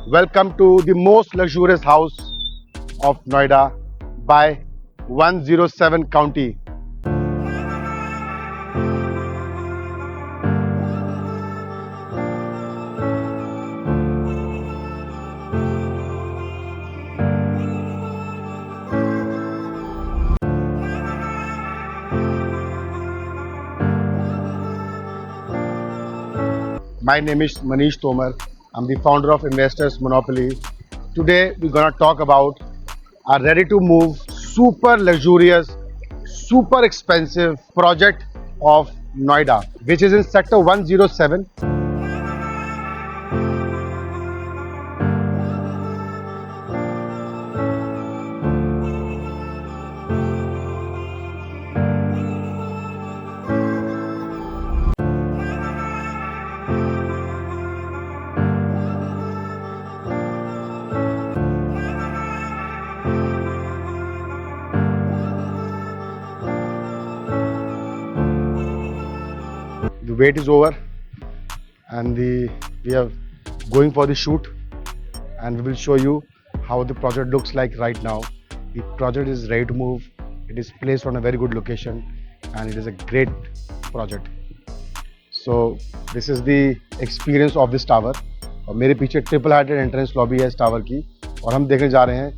Welcome to the most luxurious house of Noida by 107 County. My name is Manish Tomar. I'm the founder of Investors Monopoly. Today we're gonna talk about a ready-to-move, super luxurious, super expensive project of Noida, which is in Sector 107. The wait is over, and we are going for the shoot, and we will show you how the project looks like right now. The project is ready to move. It is placed on a very good location, and it is a great project. So this is the experience of this tower. और मेरे पीछे triple heighted entrance lobby है इस tower की, और हम देखने जा रहे हैं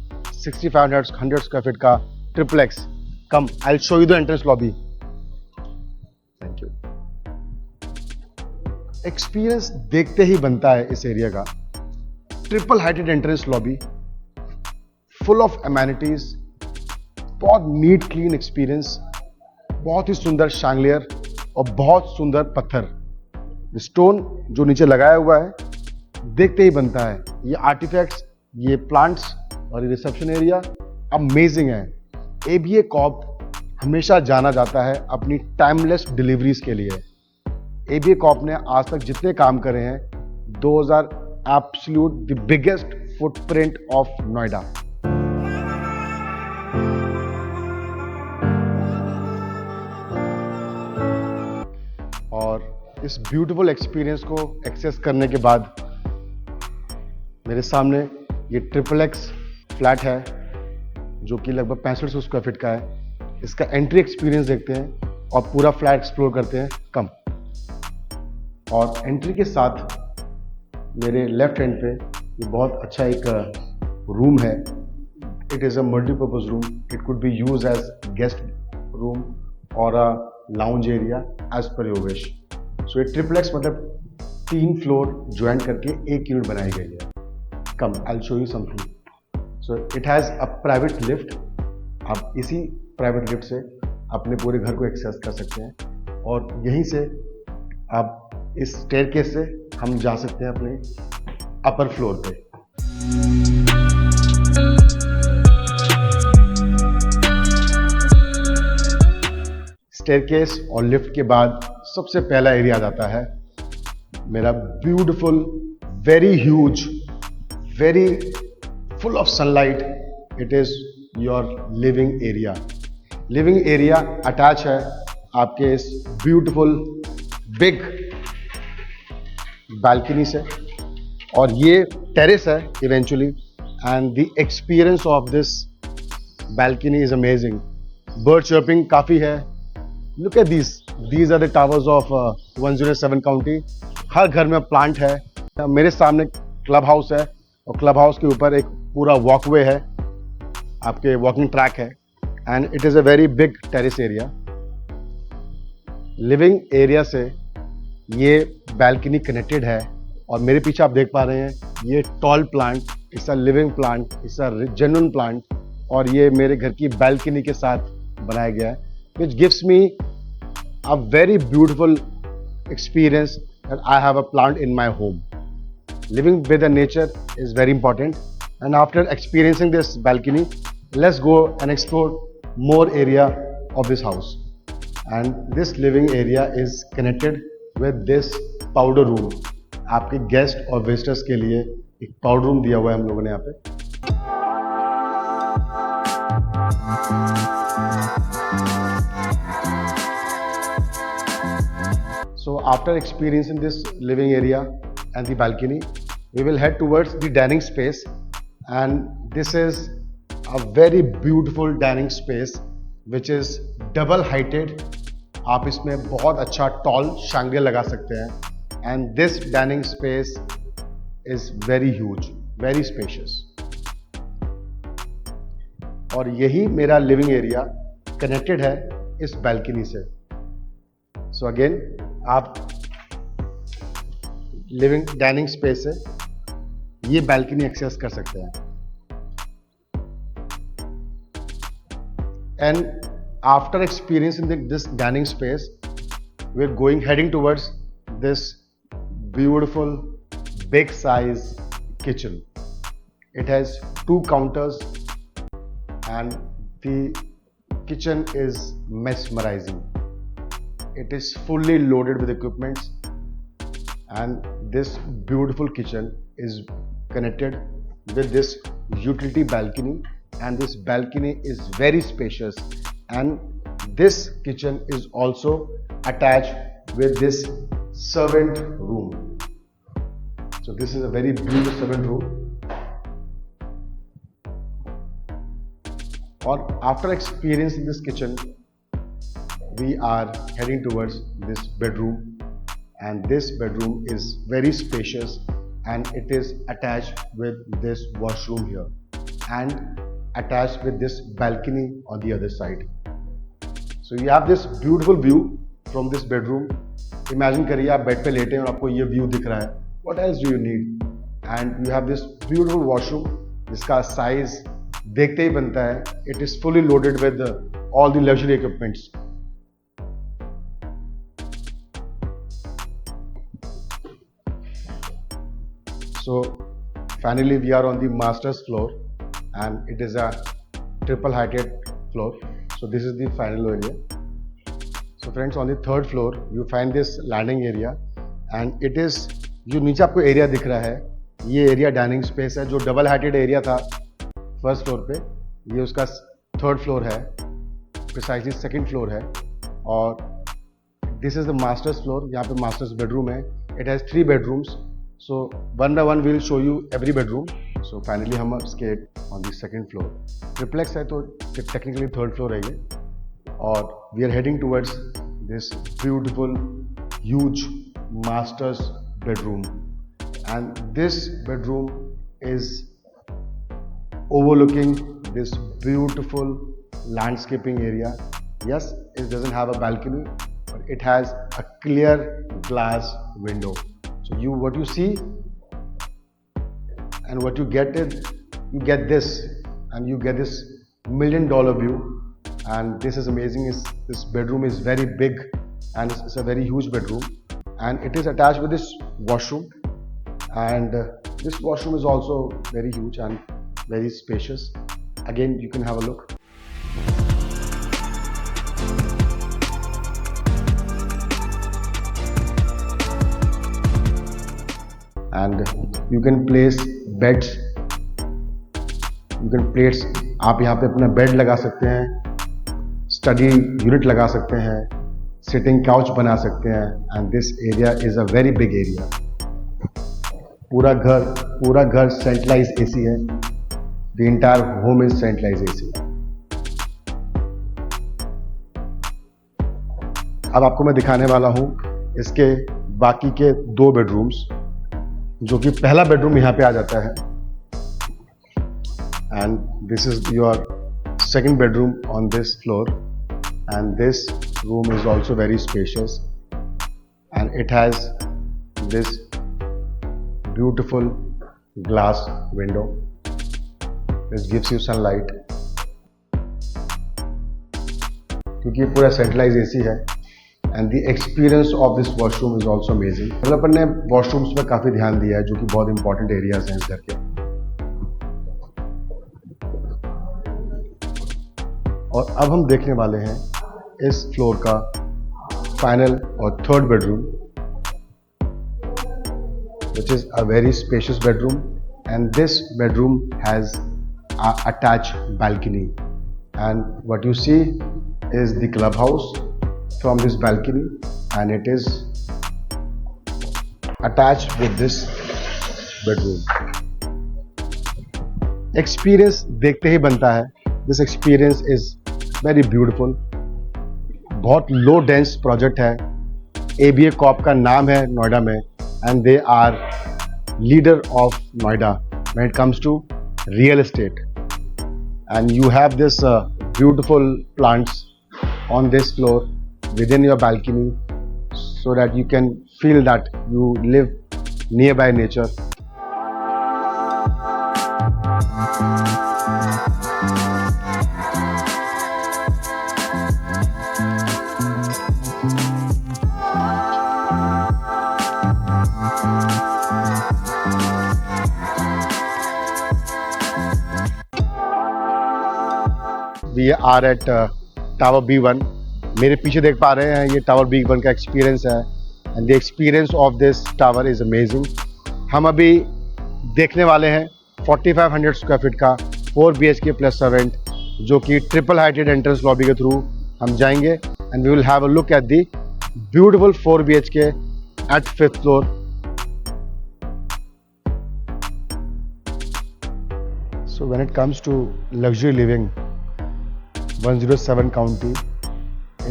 6500 स्क्वायर फीट का triple x. Come, I will show you the entrance lobby. Thank you. Experience देखते ही बनता है इस एरिया का. Triple heighted entrance lobby, full of amenities, बहुत नीट क्लीन एक्सपीरियंस, बहुत ही सुंदर शैंगलियर और बहुत सुंदर पत्थर. स्टोन जो नीचे लगाया हुआ है देखते ही बनता है. ये आर्टिफैक्ट्स, ये प्लांट्स और ये रिसेप्शन एरिया अमेजिंग है. एबीए कॉर्प हमेशा जाना जाता है अपनी टाइमलेस डिलीवरीज के लिए. एबीए कॉर्प ने आज तक जितने काम करे हैं, 2000 absolute the biggest footprint of Noida. और इस ब्यूटीफुल एक्सपीरियंस को एक्सेस करने के बाद मेरे सामने ये ट्रिपल एक्स फ्लैट है जो कि लगभग 6500 स्क्वायर फीट का है. इसका एंट्री एक्सपीरियंस देखते हैं और पूरा फ्लैट एक्सप्लोर करते हैं. कम. और एंट्री के साथ मेरे लेफ्ट हैंड पे ये बहुत अच्छा एक रूम है. It is a multipurpose room. It could be use as guest room और a lounge area as per your wish. So ये ट्रिपलेक्स मतलब 3 फ्लोर ज्वाइन करके एक यूनिट बनाई गई है. Come, I will show you something. So it has a private lift. आप इसी प्राइवेट लिफ्ट से अपने पूरे घर को एक्सेस कर सकते हैं, और यहीं से आप इस स्टेयरकेस से हम जा सकते हैं अपने अपर फ्लोर पे. स्टेयरकेस और लिफ्ट के बाद सबसे पहला एरिया आ जाता है मेरा beautiful, very huge, very full of sunlight. It is your living area. Living area attach है आपके इस ब्यूटीफुल बिग बालकनी से, और ये टेरेस है eventually. And the experience of this balcony is amazing. Bird chirping काफ़ी है. Look at these are the towers of 107 county. हर घर में प्लांट है. मेरे सामने क्लब हाउस है, और क्लब हाउस के ऊपर एक पूरा वॉकवे है, आपके वॉकिंग ट्रैक है. And it is a very big terrace area. Living area से ये बैल्कनी कनेक्टेड है, और मेरे पीछे आप देख पा रहे हैं ये tall plant. It's a living plant, it's a genuine plant, और ये मेरे घर की बैल्कनी के साथ बनाया गया है, which gives me a very beautiful experience that I have a plant in my home. Living with the nature is very important. And after experiencing this balcony, let's go and explore more area of this house. And this living area is connected with this powder room. आपके guest और visitors के लिए एक powder room दिया हुआ है हम लोगों ने यहाँ पे. So after experiencing this living area and the balcony, we will head towards the dining space, and this is a very beautiful dining space which is double heighted. आप इसमें बहुत अच्छा टॉल शैंगलियर लगा सकते हैं, and this dining space is very huge, very spacious. और यही मेरा लिविंग एरिया कनेक्टेड है इस बैल्कनी से. सो अगेन आप लिविंग डाइनिंग स्पेस से ये बैल्कनी एक्सेस कर सकते हैं. And after experiencing this dining space, we are heading towards this beautiful big size kitchen. It has 2 counters and the kitchen is mesmerizing. It is fully loaded with equipments, and this beautiful kitchen is connected with this utility balcony, and this balcony is very spacious, and this kitchen is also attached with this servant room. So this is a very beautiful servant room. Or after experiencing this kitchen, we are heading towards this bedroom, and this bedroom is very spacious, and it is attached with this washroom here and attached with this balcony on the other side. So you have this beautiful view from this bedroom. Imagine करिए आप bed पे लेटे हैं और आपको ये view दिख रहा है. What else do you need? And you have this beautiful washroom जिसका size देखते ही बनता है. It is fully loaded with all the luxury equipments. So finally we are on the master's floor, and it is a triple heighted floor. So this is the final area. So friends, on the 3rd floor you find this landing area, and it is जो नीचे आपको area दिख रहा है, ये area dining space है. जो double heighted area था फर्स्ट फ्लोर पे, ये उसका 3rd फ्लोर है, प्रिसाइजली 2nd फ्लोर है. और this is the masters floor. यहाँ पे मास्टर्स बेडरूम है. It has 3 bedrooms. So one by one will show you every bedroom. So finally हम skate on the 2nd floor. Triplex है तो technically 3rd floor है ये. और we are heading towards this beautiful huge masters bedroom, and this bedroom is overlooking this beautiful landscaping area. Yes, it doesn't have a balcony, but it has a clear glass window. So what you see and what you get is, you get this, and you get this $1 million view, and this is amazing. This bedroom is very big, and it's a very huge bedroom, and it is attached with this washroom, and this washroom is also very huge and very spacious. Again, you can have a look. And you can place beds. You can place, आप यहाँ पे अपना bed लगा सकते हैं, study unit लगा सकते हैं, सिटिंग काउच बना सकते हैं. And this area is a very big area. पूरा घर सेंट्रलाइज एसी है. The entire home is centralise AC. अब आपको मैं दिखाने वाला हूं इसके बाकी के 2 बेडरूम्स, जो कि पहला बेडरूम यहां पे आ जाता है. And this is your 2nd bedroom on this floor, and this room is also very spacious, and it has this beautiful glass window. This gives you sunlight. क्योंकि ये पूरा सेंट्रलाइज एसी है, and the experience of this washroom is also amazing. Developer ने washrooms पर काफ़ी ध्यान दिया है, जो कि बहुत इंपॉर्टेंट एरियाज हैं इस घर के. और अब हम देखने वाले हैं इस फ्लोर का फाइनल और 3rd bedroom, which is a very spacious bedroom, and this bedroom has a attached balcony, and what you see is the clubhouse from this balcony, and it is attached with this bedroom. Experience देखते ही बनता है। This experience is very beautiful. बहुत low dense project है। एबीए कॉप का नाम है नोएडा में, and they are leader of Noida when it comes to real estate. And you have this beautiful plants on this floor within your balcony, so that you can feel that you live nearby nature. We are at Tower B1. मेरे पीछे देख पा रहे हैं, ये tower B1 का experience है, and the experience of this tower is amazing. हम अभी देखने वाले हैं 4500 स्क्वायर फीट का 4 BHK प्लस सर्वेंट, जो कि ट्रिपल हाइटेड एंट्रेंस लॉबी के थ्रू हम जाएंगे, and we will have a look at the beautiful 4 BHK at 5th floor. So when it comes to luxury living, 107 County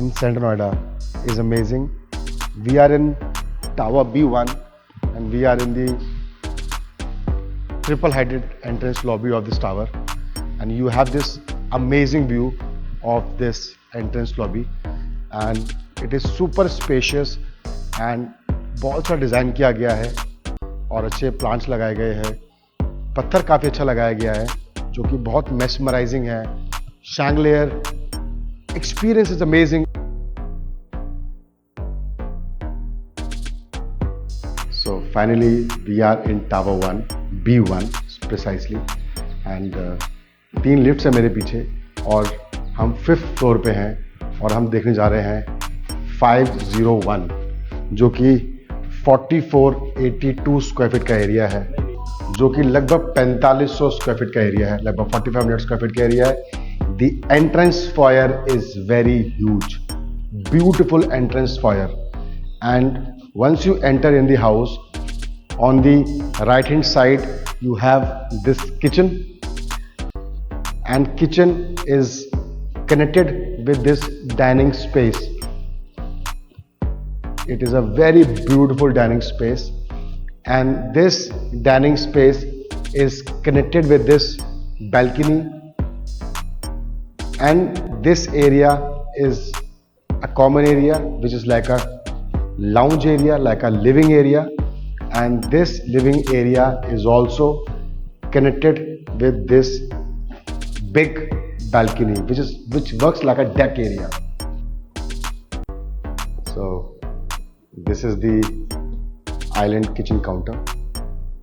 in Central Noida is amazing. We are in Tower B1 and we are in the triple heighted entrance lobby of this tower, and you have this amazing view of this entrance lobby, and it is super spacious and बहुत सा design किया गया है और अच्छे plants लगाए गए हैं। पत्थर काफ़ी अच्छा लगाया गया है जो कि बहुत मेस्मराइजिंग है। Chandelier experience is amazing. So finally we are in Tower 1 B1 precisely, and 3 lifts है मेरे पीछे और हम 5th फ्लोर पे हैं, और हम देखने जा रहे हैं 501, जो कि 4482 स्क्वायर फीट का एरिया है, जो कि लगभग 4500 स्क्वायर फीट का एरिया है, लगभग 4500 स्क्वायर फीट का एरिया है। The entrance foyer is very huge, beautiful entrance foyer, and once you enter in the house, on the right hand side you have this kitchen, and kitchen is connected with this dining space. It is a very beautiful dining space, and this dining space is connected with this balcony, and this area is a common area which is like a lounge area, like a living area, and this living area is also connected with this big balcony which works like a deck area. So this is the island kitchen counter,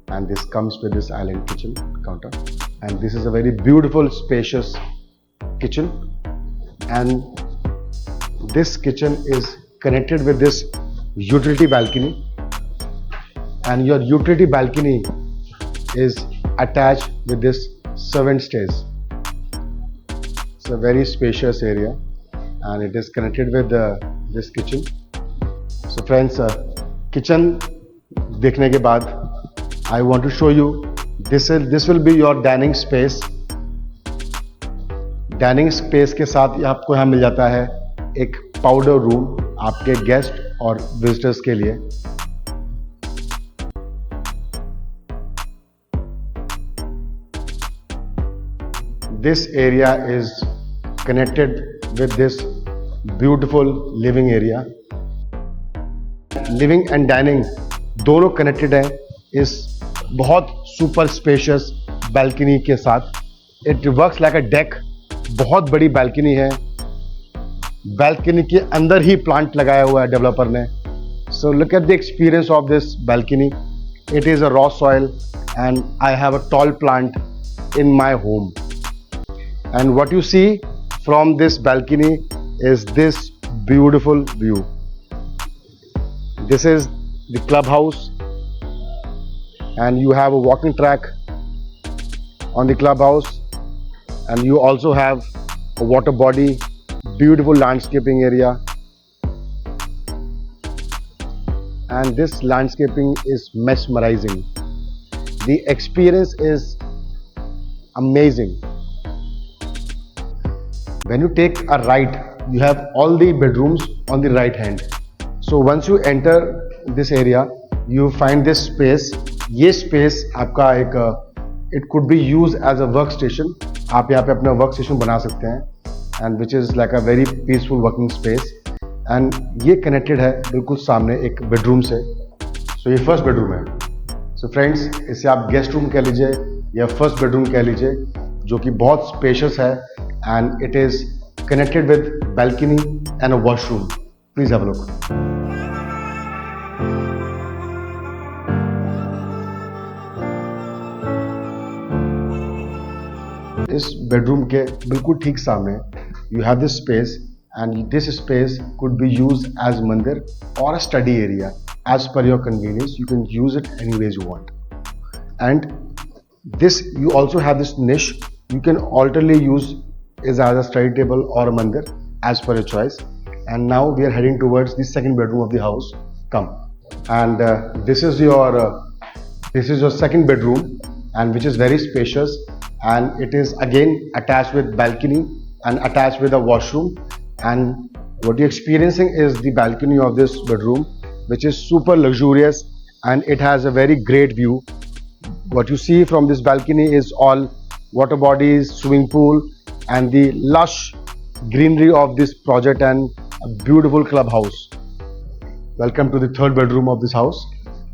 and this comes with this island kitchen counter, and this is a very beautiful spacious kitchen, and this kitchen is connected with this utility balcony, and your utility balcony is attached with this servant stairs. It's a very spacious area and it is connected with this kitchen. So friends, kitchen देखने के बाद I want to show you this will be your dining space. Dining space के साथ आपको यहाँ मिल जाता है एक पाउडर रूम आपके गेस्ट और विजिटर्स के लिए। This area is connected with this beautiful living area. Living and dining दोनों कनेक्टेड है इस बहुत सुपर स्पेशियस बैल्कनी के साथ। It works like a deck. बहुत बड़ी बैल्कनी है, बैल्कनी के अंदर ही प्लांट लगाया हुआ है डेवलपर ने। So look at the experience of this balcony. It is a raw soil and I have a tall plant in my home, and what you see from this balcony is this beautiful view. This is the clubhouse, and you have a walking track on the clubhouse, and you also have a water body, beautiful landscaping area, and this landscaping is mesmerizing. The experience is amazing. When you take a right, you have all the bedrooms on the right hand. So once you enter this area, you find this space. ये space आपका एक it could be used as a workstation. आप यहाँ पे अपना workstation बना सकते हैं, and which is like a very peaceful working space. And ये connected है बिल्कुल सामने एक bedroom से. So ये first bedroom है. So friends, इसे आप guest room कह लीजिए या first bedroom कह लीजिए, जो कि बहुत spacious है, and it is connected with balcony and a washroom. Please have a look. इस बेडरूम के बिल्कुल ठीक सामने you have this space, and this space could be used as mandir or a study area as per your convenience. You can use it any ways you want. And this, you also have this niche. You can alternately use it as a study table or a mandir as per your choice. And now we are heading towards the second bedroom of the house. Come. And this is your second bedroom, and which is very spacious, and it is again attached with balcony and attached with a washroom. And what you're experiencing is the balcony of this bedroom, which is super luxurious, and it has a very great view. What you see from this balcony is all water bodies, swimming pool, and the lush greenery of this project, and a beautiful clubhouse. Welcome to the third bedroom of this house,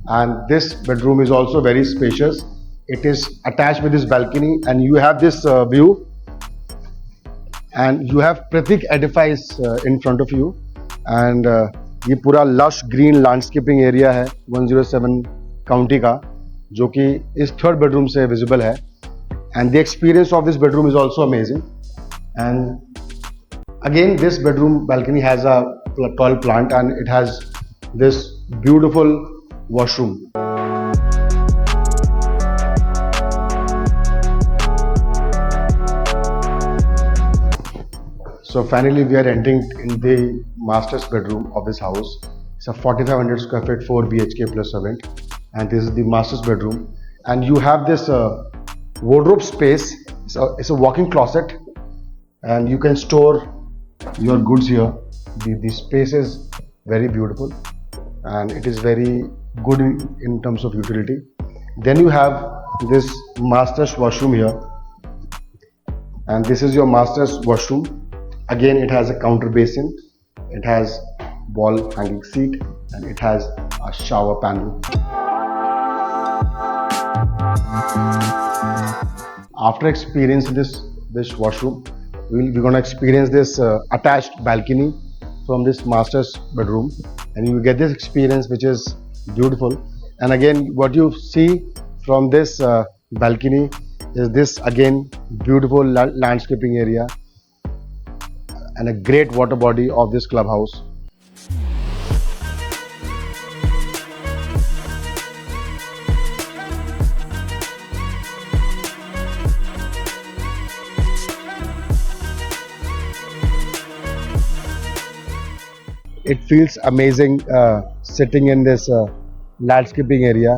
and this bedroom is also very spacious. It is attached with this balcony, and you have this view, and you have Pratik edifice in front of you, and ये पूरा lush green landscaping area है 107 county का, जो कि इस third bedroom से visible है. And the experience of this bedroom is also amazing. And again, this bedroom balcony has a tall plant, and it has this beautiful washroom. So finally, we are entering in the master's bedroom of this house. It's a 4,500 square feet, 4 BHK plus a vent, and this is the master's bedroom. And you have this wardrobe space. It's a walk-in closet, and you can store your goods here. The space is very beautiful, and it is very good in terms of utility. Then you have this master's washroom here, and this is your master's washroom. Again, it has a counter basin, it has wall hanging seat, and it has a shower panel. After experiencing this washroom, we're going to experience this attached balcony from this master's bedroom, and you will get this experience, which is beautiful. And again, what you see from this balcony is this again beautiful landscaping area and a great water body of this clubhouse. It feels amazing sitting in this landscaping area,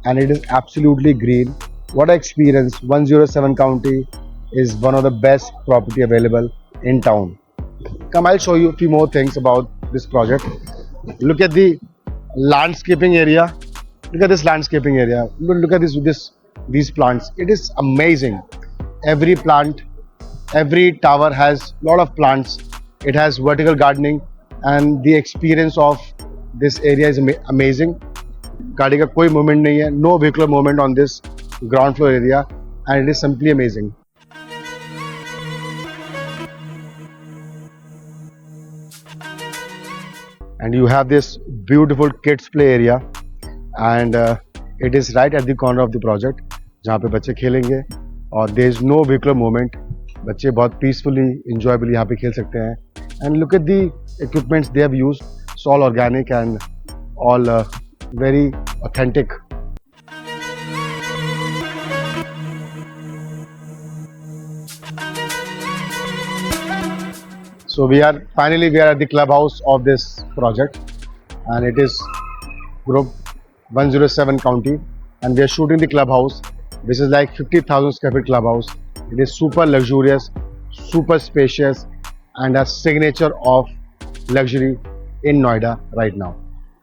and it is absolutely green. What I experienced, 107 county is one of the best property available in town. Come, I'll show you a few more things about this project. Look at the landscaping area. Look at this landscaping area. Look at these plants. It is amazing. Every plant, every tower has a lot of plants. It has vertical gardening, and the experience of this area is amazing. गाड़ी का कोई movement नहीं है, no vehicular movement on this ground floor area, and it is simply amazing. And you have this beautiful kids play area, and it is right at the corner of the project, जहाँ पे बच्चे खेलेंगे, और there is no vehicular movement. बच्चे बहुत peacefully, enjoyably यहाँ पे खेल सकते हैं. And look at the equipments they have used. It's all organic and all very authentic. So we are at the clubhouse of this project, and it is group 107 county, and we are shooting the clubhouse. This is like 50,000 square feet clubhouse. It is super luxurious, super spacious, and a signature of luxury in Noida right now.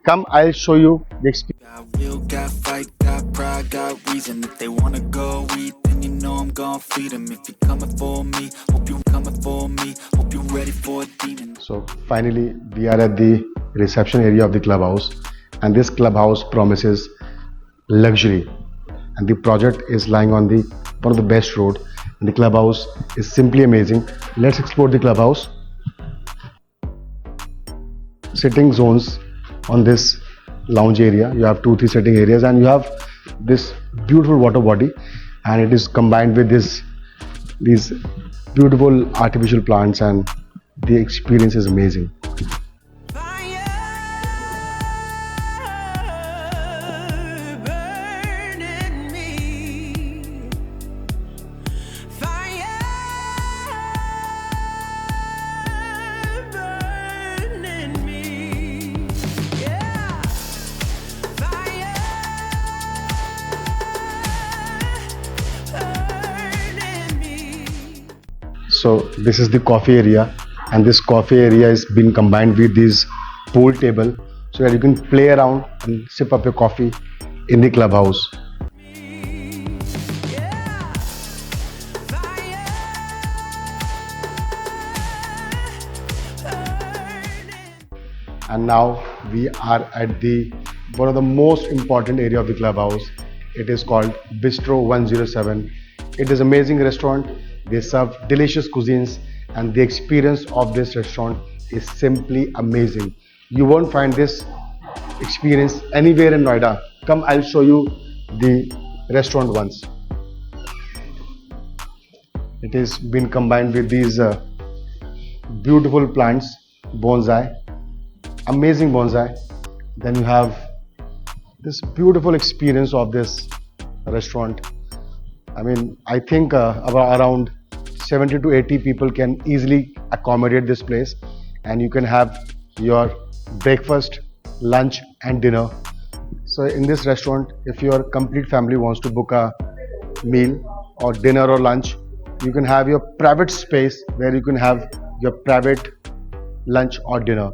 Come, I'll show you the experience. Got will, got fight, got pride, got reason. If they wanna go eat, then you know I'm gon' feed them. If you're coming for me, hope you coming for me. Hope you ready for a demon. So finally, we are at the reception area of the clubhouse, and this clubhouse promises luxury. And the project is lying on the one of the best road. And the clubhouse is simply amazing. Let's explore the clubhouse. Sitting zones on this lounge area. You have 2-3 sitting areas, and you have this beautiful water body, and it is combined with these beautiful artificial plants, and the experience is amazing. So this is the coffee area, and this coffee area is been combined with this pool table, so that you can play around and sip up your coffee in the clubhouse. And now we are at the one of the most important area of the clubhouse. It is called Bistro 107. It is amazing restaurant. They serve delicious cuisines, and the experience of this restaurant is simply amazing. You won't find this experience anywhere in Noida. Come, I'll show you the restaurant once. It is been combined with these beautiful plants, bonsai, amazing bonsai. Then you have this beautiful experience of this restaurant. I mean, I think around 70 to 80 people can easily accommodate this place, and you can have your breakfast, lunch and dinner. So in this restaurant, if your complete family wants to book a meal or dinner or lunch, you can have your private space where you can have your private lunch or dinner,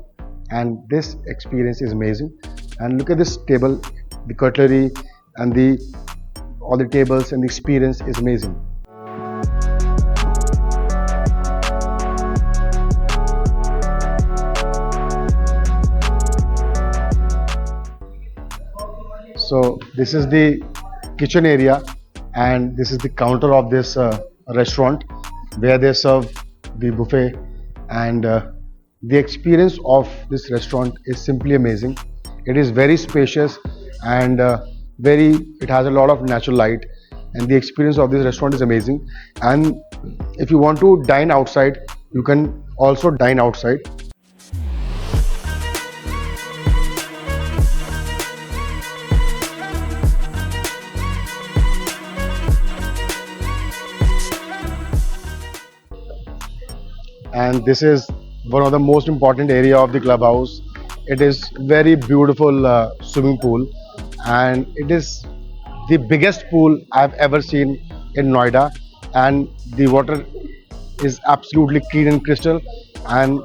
and this experience is amazing. And look at this table, the cutlery and all the tables, and the experience is amazing. So this is the kitchen area, and this is the counter of this restaurant where they serve the buffet, and the experience of this restaurant is simply amazing. It is very spacious, and it has a lot of natural light, and the experience of this restaurant is amazing. And if you want to dine outside, you can also dine outside. And this is one of the most important area of the clubhouse. It is very beautiful swimming pool, and it is the biggest pool I've ever seen in Noida, and the water is absolutely clean and crystal. And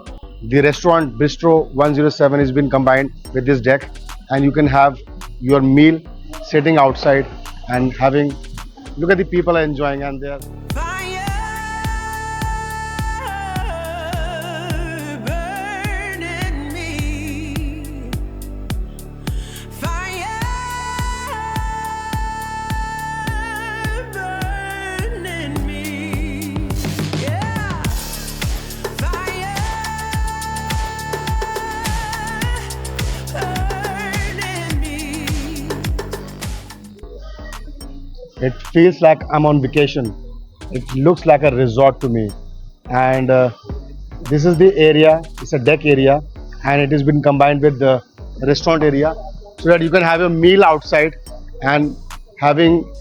the restaurant Bistro 107 has been combined with this deck, and you can have your meal sitting outside and having. Look at the people are enjoying, and they are. It feels like I'm on vacation. It looks like a resort to me. And this is the area, it's a deck area, and it has been combined with the restaurant area, so that you can have a meal outside and having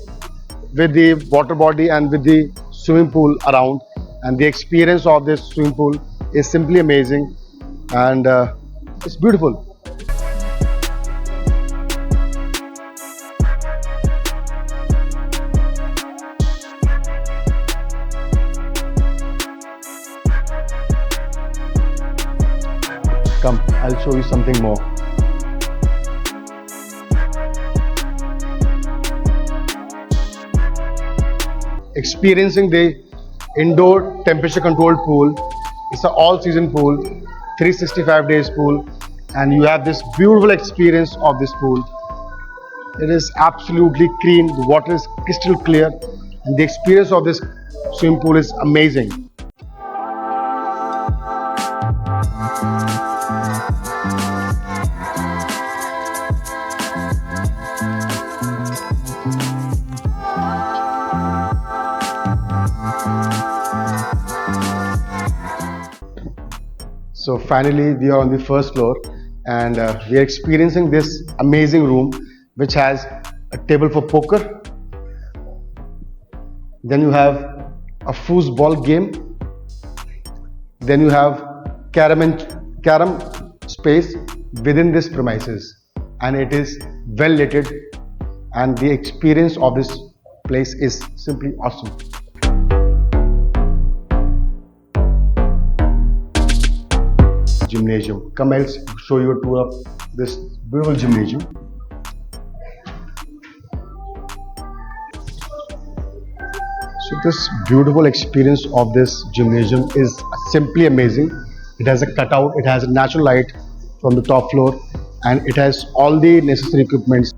with the water body and with the swimming pool around. And the experience of this swimming pool is simply amazing, and it's beautiful. I'll show you something more. Experiencing the indoor temperature controlled pool. It's an all season pool, 365 days pool, and you have this beautiful experience of this pool. It is absolutely clean, the water is crystal clear, and the experience of this swimming pool is amazing. So finally we are on the first floor, and we are experiencing this amazing room which has a table for poker. Then you have a foosball game. Then you have carom space within this premises, and it is well lighted, and the experience of this place is simply awesome. Gymnasium. Come, I'll show you a tour of this beautiful gymnasium. So this beautiful experience of this gymnasium is simply amazing. It has a cutout, it has a natural light from the top floor, and it has all the necessary equipments.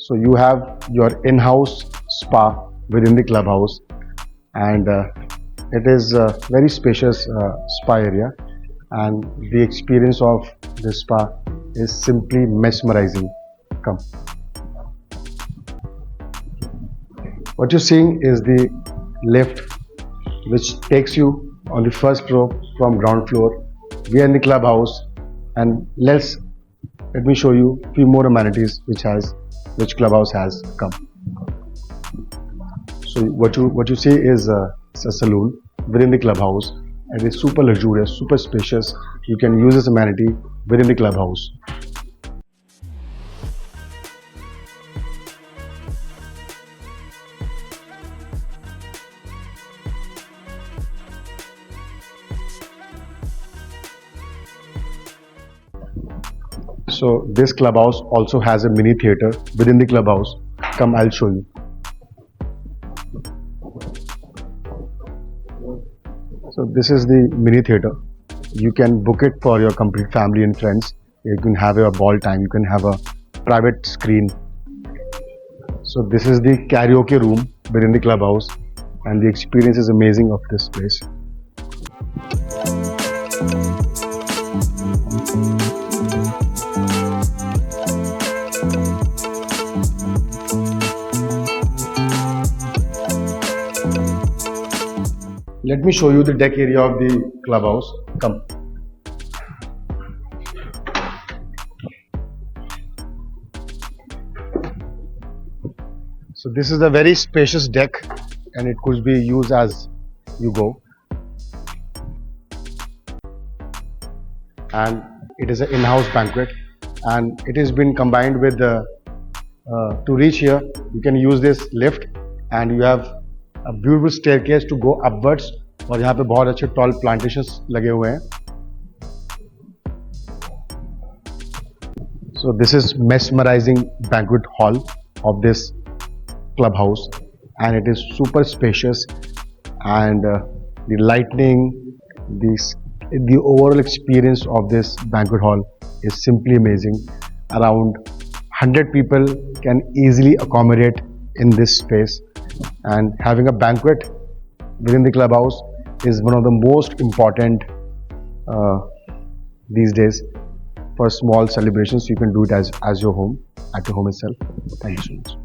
So you have your in-house spa within the clubhouse, and it is a very spacious spa area, and the experience of this spa is simply mesmerizing. Come. What you're seeing is the lift which takes you on the first floor from ground floor. We are in the clubhouse, and let me show you a few more amenities which clubhouse has come. So what you see is a saloon within the clubhouse, and it's super luxurious, super spacious. You can use this amenity within the clubhouse. So this clubhouse also has a mini theater within the clubhouse. Come, I'll show you. So this is the mini theater. You can book it for your complete family and friends. You can have a ball time, you can have a private screen. So this is the karaoke room within the clubhouse, and the experience is amazing of this place. Let me show you the deck area of the clubhouse. Come. So this is a very spacious deck, and it could be used as you go. And it is an in-house banquet, and it has been combined with to reach here you can use this lift, and you have a beautiful staircase to go upwards, और यहाँ पे बहुत अच्छे tall plantations लगे हुए हैं. So this is mesmerizing banquet hall of this clubhouse, and it is super spacious, and the lighting, the overall experience of this banquet hall is simply amazing. Around 100 people can easily accommodate in this space, and having a banquet within the clubhouse is one of the most important these days. For small celebrations, you can do it as your home, at your home itself. Thank you so much.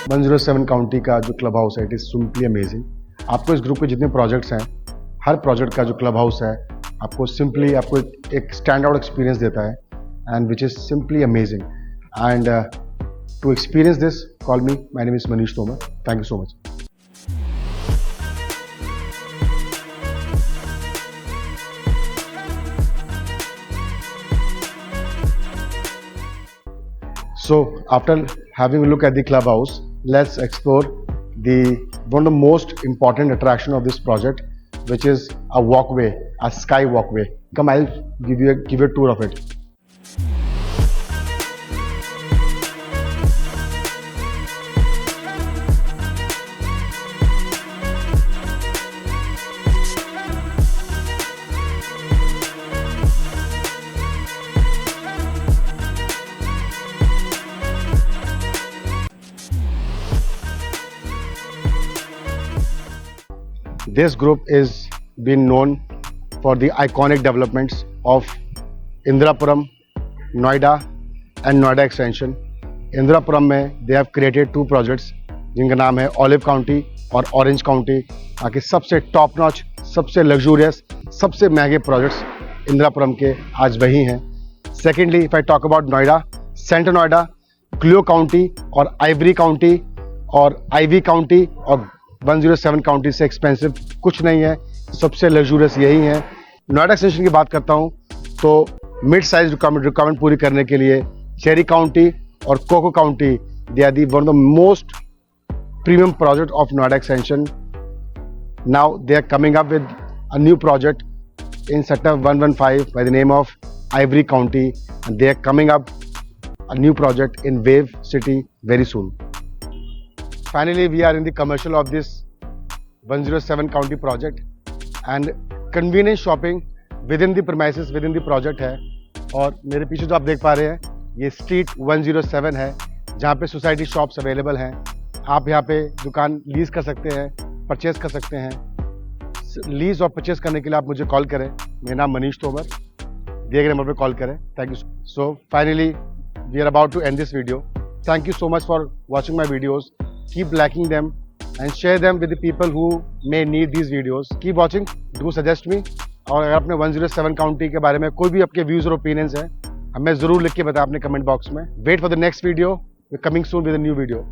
(107) county का जो club house है, it is simply amazing. आपको इस group के जितने projects हैं, हर project का जो क्लब हाउस है आपको सिंपली आपको एक स्टैंड आउट एक्सपीरियंस देता है and which is simply amazing and to experience this call me, my name is Manish Tomar. Thank you so much. So after having a look at the clubhouse, let's explore the one of the most important attraction of this project, which is a walkway, a sky walkway. Come, I'll give you a tour of it. This group is been known for the iconic developments of Indirapuram, Noida and Noida Extension. Indirapuram में they have created two projects जिनका नाम है Olive County और Orange County. आके सबसे top notch, सबसे luxurious, सबसे महंगे प्रोजेक्ट्स इंदिरापुरम के आज वही हैं. Secondly if I talk about Noida, central Noida, Cleo County और आइवरी काउंटी और आईवी काउंटी और 107 काउंटी से एक्सपेंसिव कुछ नहीं है, सबसे लग्जूरियस यही है. नोएडा एक्सटेंशन की बात करता हूँ तो मिड साइज रिक्वायरमेंट पूरी करने के लिए चेरी काउंटी और Coco County they are the one of the most premium project of Noida extension. Now they are coming up with a new project in sector 115 by the name of Ivory County, and they are coming up a new project in Wave City very soon. Finally, we are in the commercial of this 107 county project, and convenience shopping within the premises within the project है. और मेरे पीछे जो आप देख पा रहे हैं ये स्ट्रीट 107 है जहाँ पे सोसाइटी शॉप्स अवेलेबल हैं. आप यहाँ पे दुकान लीज कर सकते हैं, परचेज कर सकते हैं. लीज और परचेज करने के लिए आप मुझे कॉल करें. मेरा नाम मनीष तोमर, दिए गए नंबर पे कॉल करें. Thank you. So finally we are about to end this video. Thank you so much for watching my videos. Keep liking them and share them with the people who may need these videos. Keep watching, do suggest me. और अगर आपने 107 county के बारे में कोई भी आपके views और ओपिनियंस हैं हमें ज़रूर लिख के बताएं अपने कमेंट बॉक्स में. Wait for the next video. We coming soon with a new video.